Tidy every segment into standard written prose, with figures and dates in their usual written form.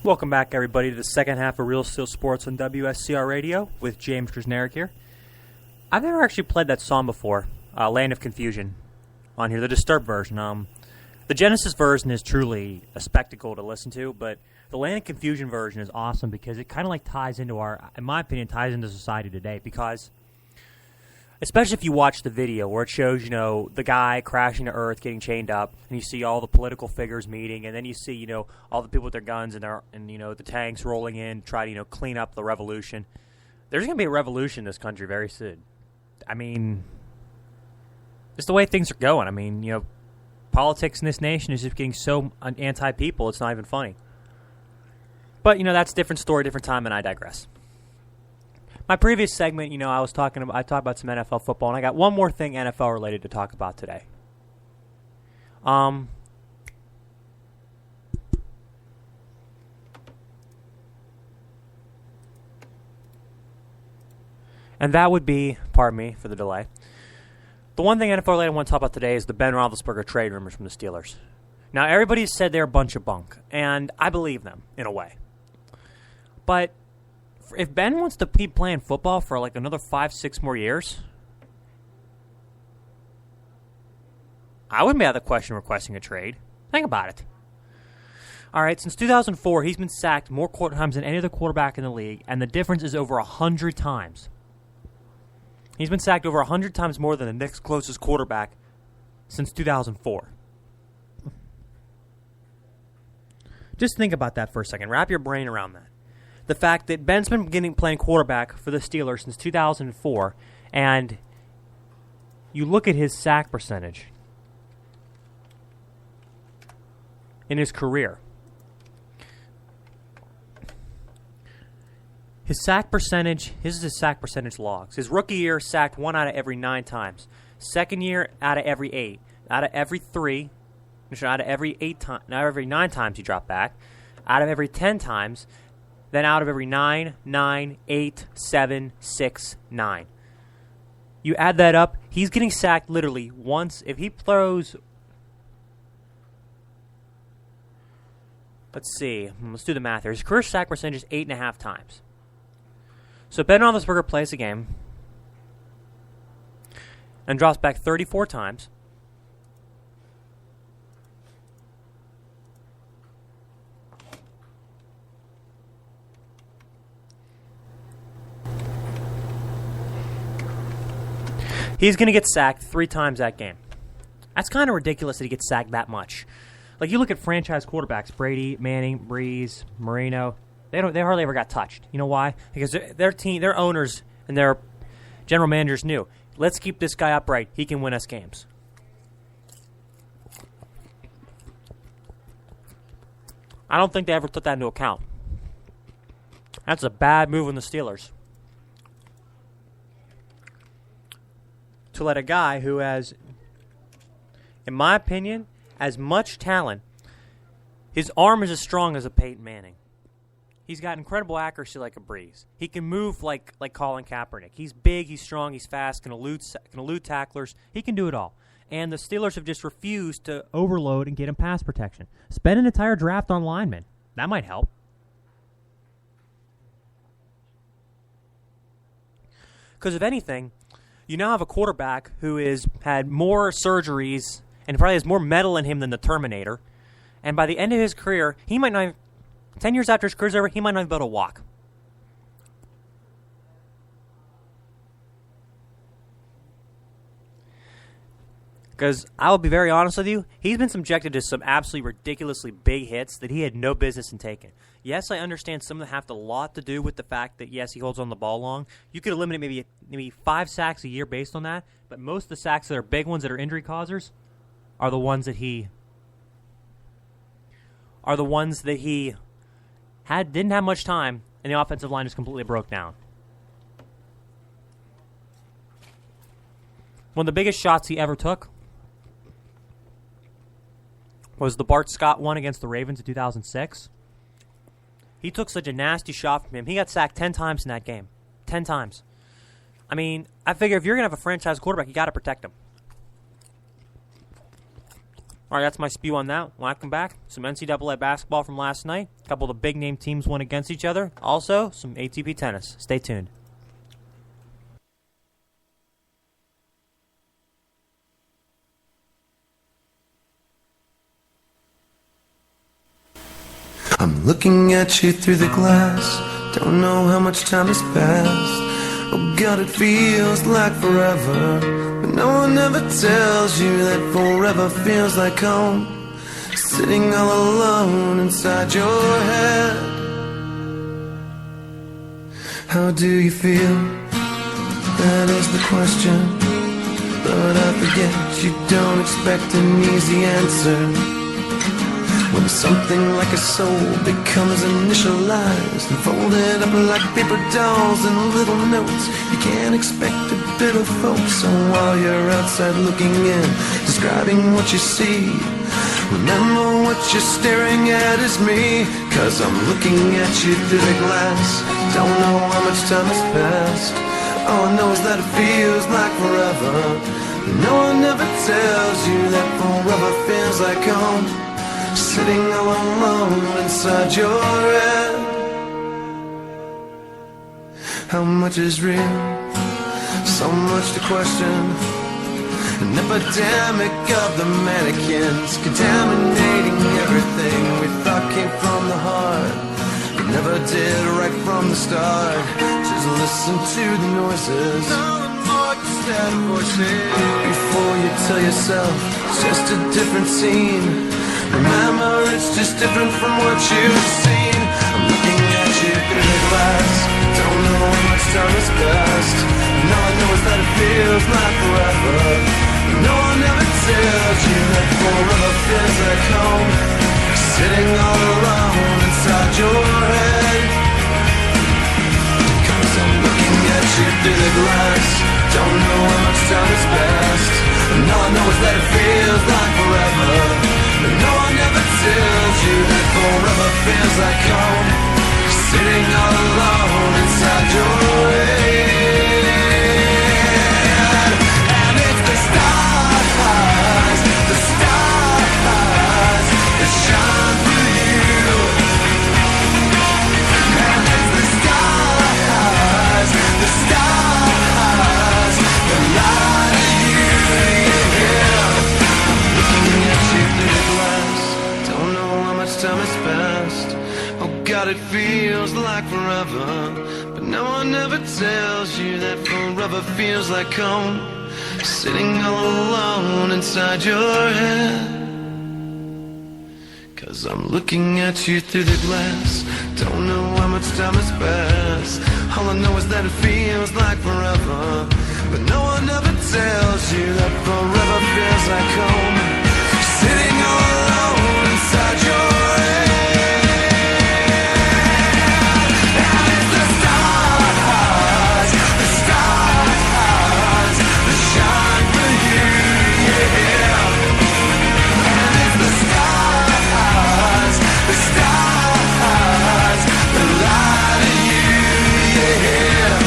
Welcome back, everybody, to the second half of Real Steel Sports on WSCR Radio with James Krasnerick here. I've never actually played that song before, Land of Confusion, on here, the Disturbed version. The Genesis version is truly a spectacle to listen to, but the Land of Confusion version is awesome because it kind of like ties into in my opinion, ties into society today because, especially if you watch the video where it shows, the guy crashing to Earth, getting chained up, and you see all the political figures meeting, and then you see, all the people with their guns and the tanks rolling in, try to, clean up the revolution. There's going to be a revolution in this country very soon. I mean, it's the way things are going. I mean, politics in this nation is just getting so anti-people, it's not even funny. But, that's a different story, different time, and I digress. My previous segment, I talked about some NFL football, and I got one more thing NFL related to talk about today. And that would be, pardon me for the delay, the one thing NFL related I want to talk about today is the Ben Roethlisberger trade rumors from the Steelers. Now, everybody said they're a bunch of bunk, and I believe them, in a way. But if Ben wants to keep playing football for like another 5-6 more years, I wouldn't be out of the question requesting a trade. Think about it. All right, since 2004, he's been sacked more times than any other quarterback in the league, and the difference is over 100 times. He's been sacked over 100 times more than the next closest quarterback since 2004. Just think about that for a second. Wrap your brain around that. The fact that Ben's been playing quarterback for the Steelers since 2004, and you look at his sack percentage in his career. His sack percentage, this is his sack percentage logs. His rookie year sacked 1 out of every 9 times. Second year, out of every 8. Out of every 3, out of every 8 times, out of every 9 times he dropped back. Out of every 10 times, then out of every 9, 9, 8, 7, 6, 9. You add that up, he's getting sacked literally once. If he throws, let's see, let's do the math here. His career sack percentage is 8.5 times. So Ben Roethlisberger plays a game and drops back 34 times. He's going to get sacked 3 times that game. That's kind of ridiculous that he gets sacked that much. Like, you look at franchise quarterbacks, Brady, Manning, Breeze, Marino, they hardly ever got touched. You know why? Because their team, their owners, and their general managers knew, let's keep this guy upright. He can win us games. I don't think they ever took that into account. That's a bad move in the Steelers. To let a guy who has, in my opinion, as much talent, his arm is as strong as a Peyton Manning. He's got incredible accuracy like a Breeze. He can move like Colin Kaepernick. He's big, he's strong, he's fast, can elude tacklers. He can do it all. And the Steelers have just refused to overload and get him pass protection. Spend an entire draft on linemen. That might help. Because if anything, you now have a quarterback who has had more surgeries and probably has more metal in him than the Terminator. And by the end of his career, he might not, 10 years after his career's over, he might not be able to walk. Because I will be very honest with you, he's been subjected to some absolutely ridiculously big hits that he had no business in taking. Yes, I understand some of them have a lot to do with the fact that, yes, he holds on the ball long. You could eliminate maybe 5 sacks a year based on that, but most of the sacks that are big ones that are injury causers are the ones that he didn't have much time, and the offensive line just completely broke down. One of the biggest shots he ever took was the Bart Scott one against the Ravens in 2006. He took such a nasty shot from him. He got sacked 10 times in that game. 10 times. I mean, I figure if you're going to have a franchise quarterback, you got to protect him. All right, that's my spew on that. When I come back, some NCAA basketball from last night. A couple of the big-name teams went against each other. Also, some ATP tennis. Stay tuned. I'm looking at you through the glass. Don't know how much time has passed. Oh God, it feels like forever, but no one ever tells you that forever feels like home. Sitting all alone inside your head. How do you feel? That is the question. But I forget you don't expect an easy answer. When something like a soul becomes initialized and folded up like paper dolls and little notes, you can't expect a bit of folks. So while you're outside looking in, describing what you see, remember what you're staring at is me. Cause I'm looking at you through the glass. Don't know how much time has passed. All I know is that it feels like forever. No one ever tells you that forever feels like home. Sitting all alone inside your head. How much is real? So much to question. An epidemic of the mannequins, contaminating everything we thought came from the heart, but never did right from the start. Just listen to the noises, before you tell yourself it's just a different scene. Remember, it's just different from what you've seen. I'm looking at you through the glass. Don't know how much time has passed. And all I know is that it feels like forever. No one ever tells you that forever feels like home. Sitting all alone inside your head. Cause I'm looking at you through the glass. Don't know how much time has passed. And all I know is that it feels like forever. But no one ever tells you that forever feels like home. Sitting all alone inside your head. And it's the stars that shine through you. And it's the stars that light you. Looking at you through the glass. Don't know how much time has passed. Oh God, it feels like forever. But no one ever tells you that forever feels like home. Sitting all alone inside your head. Cause I'm looking at you through the glass. Don't know how much time has passed. All I know is that it feels like forever. But no one ever tells you that forever feels like home. Sitting all alone inside your head. And it's the stars that shine for you, yeah. And it's the stars that light you, yeah.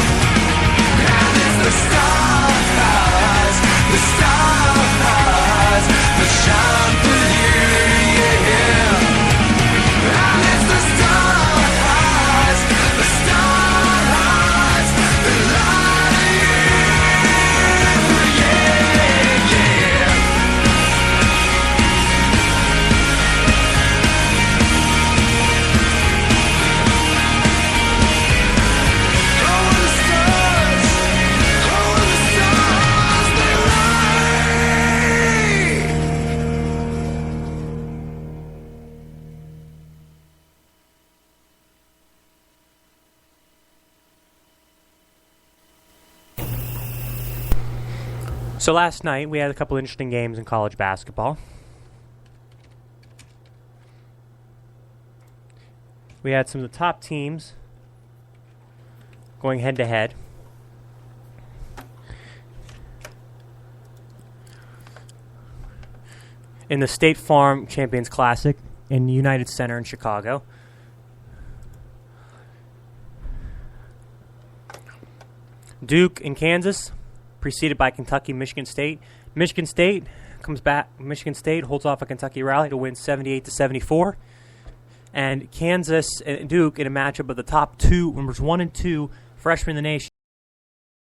And it's the stars that shine for you, yeah. And it's the stars that light you, yeah, yeah. Oh, the stars, they light. So last night, we had a couple interesting games in college basketball. We had some of the top teams going head-to-head. In the State Farm Champions Classic in United Center in Chicago. Duke and Kansas preceded by Kentucky, Michigan State. Michigan State comes back. Michigan State holds off a Kentucky rally to win 78-74. And Kansas and Duke in a matchup of the top two, numbers 1 and 2 freshmen in the nation.